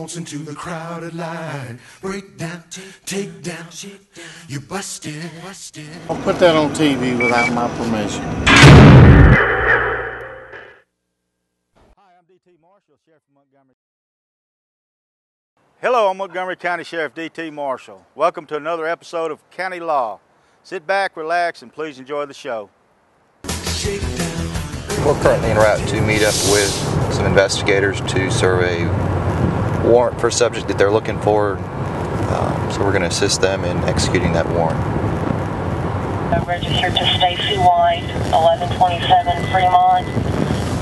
waltz into the crowded line. Break down, take down, you busted. Don't put that on TV without my permission. Hi, I'm D.T. Marshall, Sheriff of Montgomery. Hello, I'm Montgomery County Sheriff D.T. Marshall. Welcome to another episode of County Law. Sit back, relax, and please enjoy the show. We're currently en route to meet up with some investigators to serve a warrant for a subject that they're looking for. So we're going to assist them in executing that warrant. Registered to Stacy White, 1127 Fremont,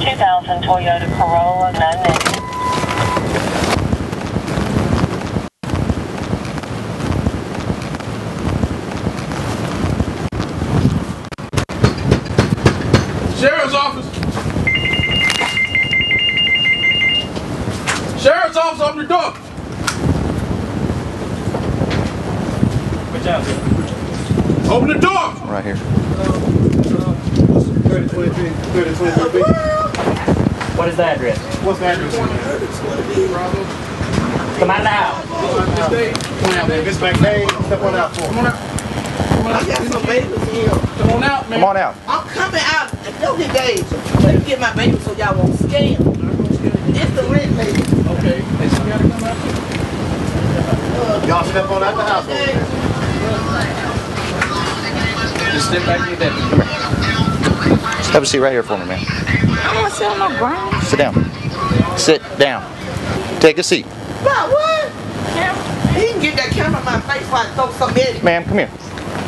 2000 Toyota Corolla, none negative. Sheriff's office! Sheriff's office, open the door! Which house? Open the door! Right here. 3023B. What is the address? What's the address? Come out now. Come on out, man. This back day. Step on out for Come on out. I got some babies here. Come on out, man. Come on out. I'm coming out. Don't get days. Let me get my baby so y'all won't scam. It's the rent lady. Okay. Hey, so you gotta come out. Y'all step on out the house. Just step back and get that. Just have a seat right here for me, man. I want to sit on my ground. Sit down. Sit down. Take a seat. But what? He can get that camera in my face while I throw something at him. Ma'am, come here.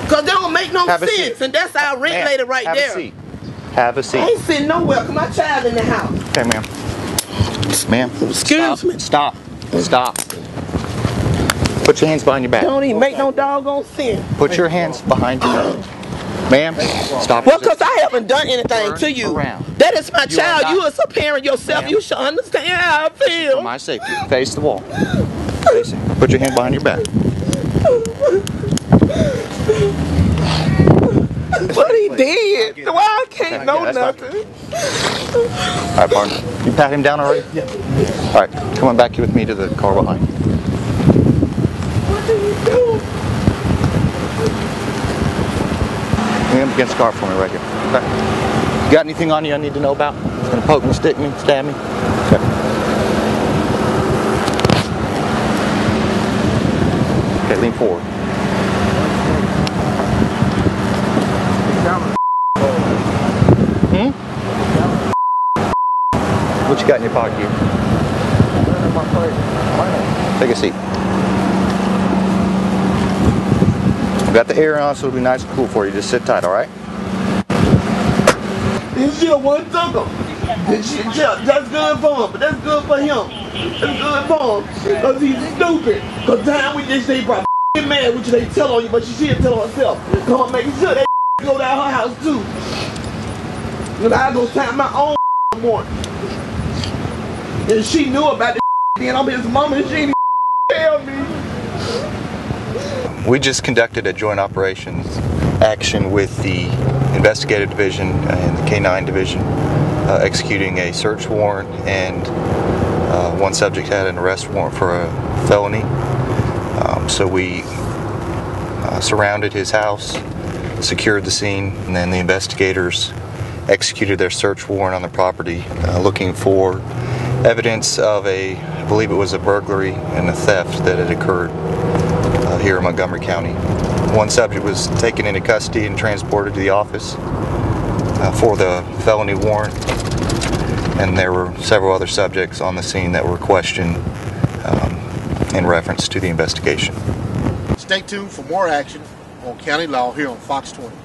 Because that don't make no Have a sense. seat. And that's our rent Ma'am, lady right have there. a seat. Have a I seat. ain't sitting nowhere because my child in the house. Okay, ma'am. Ma'am. Excuse me. Stop. Stop. Put your hands behind your back. Don't even make no doggone sense. Put your hands behind your back. Ma'am, stop. Well, because I haven't done anything to you. Around. That is my You child. are not- You as a parent yourself, Ma'am. you should understand how I feel. For my safety, face the wall. Face it. Put your hand behind your back. What he did. Why I can't know that's not nothing. All right, partner. You pat him down already? Yeah. All right, come on back with me to the car behind you. What do you do? Lean up against the car for me right here. Okay. You got anything on you I need to know about? Gonna poke me, stick me, stab me? Okay. Okay, lean forward. What you got in your pocket here? Take a seat. I've got the air on, so it'll be nice and cool for you. Just sit tight, all right? This shit one took him. This shit, that's good for him, but that's good for him. That's good for him, because he's stupid. Because time we just say, bro, mad what they tell on you, but she should tell on herself. Come on, making sure that go down her house too. And I go time my own morning. And she knew about this then I'm his mama and she didn't tell me. We just conducted a joint operations action with the investigative division and the K-9 division, executing a search warrant, and one subject had an arrest warrant for a felony. So we surrounded his house, secured the scene, and then the investigators executed their search warrant on the property, looking for evidence of I believe it was a burglary and a theft that had occurred here in Montgomery County. One subject was taken into custody and transported to the office for the felony warrant, and there were several other subjects on the scene that were questioned in reference to the investigation. Stay tuned for more action on County Law here on Fox 20.